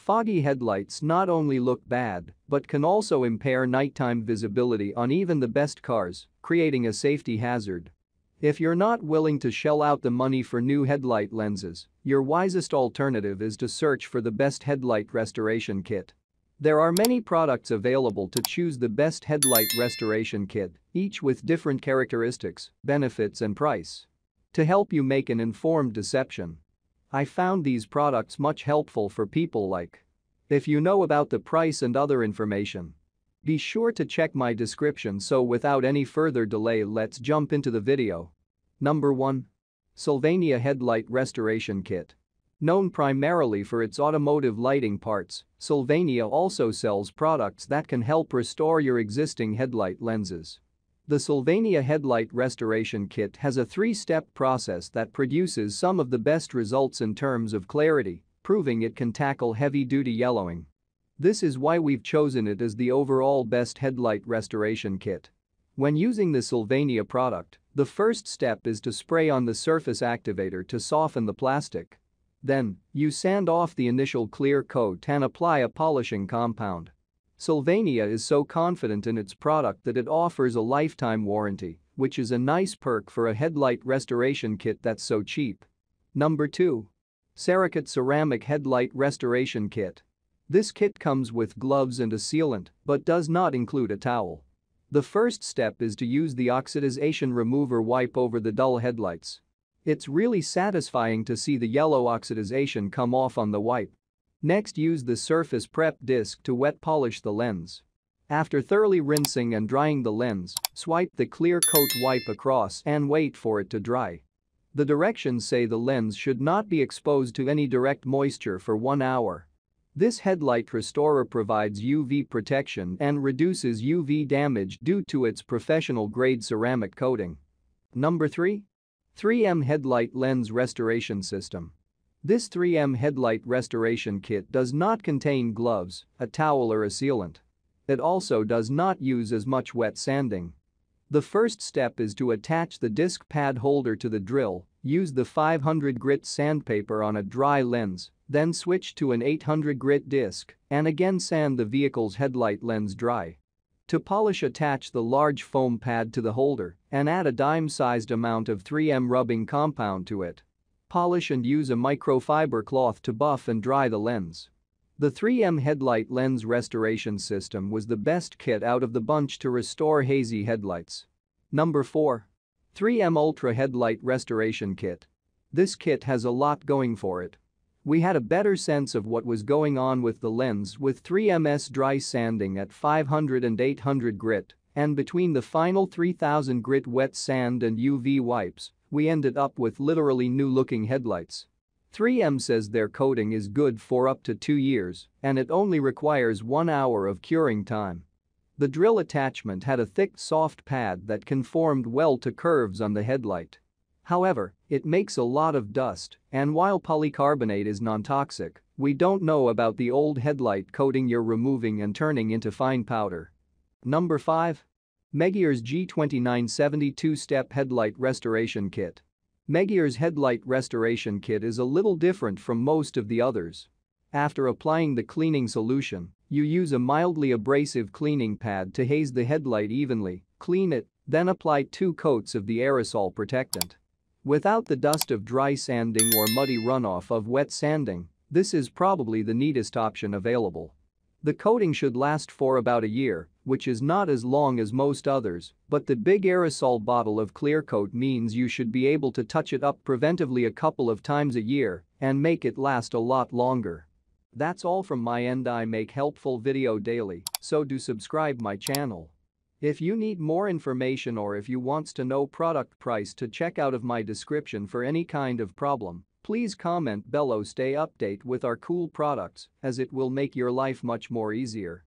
Foggy headlights not only look bad but can also impair nighttime visibility on even the best cars, creating a safety hazard. If you're not willing to shell out the money for new headlight lenses, your wisest alternative is to search for the best headlight restoration kit. There are many products available to choose the best headlight restoration kit, each with different characteristics, benefits and price. To help you make an informed decision, I found these products much helpful for people like. If you know about the price and other information, be sure to check my description. So without any further delay, let's jump into the video. Number 1. Sylvania Headlight Restoration Kit. Known primarily for its automotive lighting parts, Sylvania also sells products that can help restore your existing headlight lenses. The Sylvania Headlight Restoration Kit has a 3-step process that produces some of the best results in terms of clarity, proving it can tackle heavy-duty yellowing. This is why we've chosen it as the overall best headlight restoration kit. When using the Sylvania product, the first step is to spray on the surface activator to soften the plastic. Then, you sand off the initial clear coat and apply a polishing compound. Sylvania is so confident in its product that it offers a lifetime warranty, which is a nice perk for a headlight restoration kit that's so cheap. Number 2. Cerakote Ceramic Headlight Restoration Kit. This kit comes with gloves and a sealant, but does not include a towel. The first step is to use the oxidization remover wipe over the dull headlights. It's really satisfying to see the yellow oxidization come off on the wipe. Next, use the surface prep disc to wet polish the lens. After thoroughly rinsing and drying the lens, swipe the clear coat wipe across and wait for it to dry. The directions say the lens should not be exposed to any direct moisture for 1 hour. This headlight restorer provides UV protection and reduces UV damage due to its professional-grade ceramic coating. Number 3. 3M Headlight Lens Restoration System. This 3M headlight restoration kit does not contain gloves, a towel or a sealant. It also does not use as much wet sanding. The first step is to attach the disc pad holder to the drill, use the 500 grit sandpaper on a dry lens, then switch to an 800 grit disc and again sand the vehicle's headlight lens dry. To polish, attach the large foam pad to the holder and add a dime-sized amount of 3M rubbing compound to it. Polish and use a microfiber cloth to buff and dry the lens. The 3M Headlight Lens Restoration System was the best kit out of the bunch to restore hazy headlights. Number 4. 3M Ultra Headlight Restoration Kit. This kit has a lot going for it. We had a better sense of what was going on with the lens with 3M's dry sanding at 500 and 800 grit, and between the final 3000 grit wet sand and UV wipes, we ended up with literally new-looking headlights. 3M says their coating is good for up to 2 years, and it only requires 1 hour of curing time. The drill attachment had a thick, soft pad that conformed well to curves on the headlight. However, it makes a lot of dust, and while polycarbonate is non-toxic, we don't know about the old headlight coating you're removing and turning into fine powder. Number 5. Meguiar's G2970 2-Step Headlight Restoration Kit. Meguiar's Headlight Restoration Kit is a little different from most of the others. After applying the cleaning solution, you use a mildly abrasive cleaning pad to haze the headlight evenly, clean it, then apply 2 coats of the aerosol protectant. Without the dust of dry sanding or muddy runoff of wet sanding, this is probably the neatest option available. The coating should last for about a year, which is not as long as most others, but the big aerosol bottle of clear coat means you should be able to touch it up preventively a couple of times a year and make it last a lot longer. That's all from my end. I make helpful video daily, so do subscribe my channel. If you need more information or if you wants to know product price to check out of my description for any kind of problem, please comment below. Stay update with our cool products as it will make your life much more easier.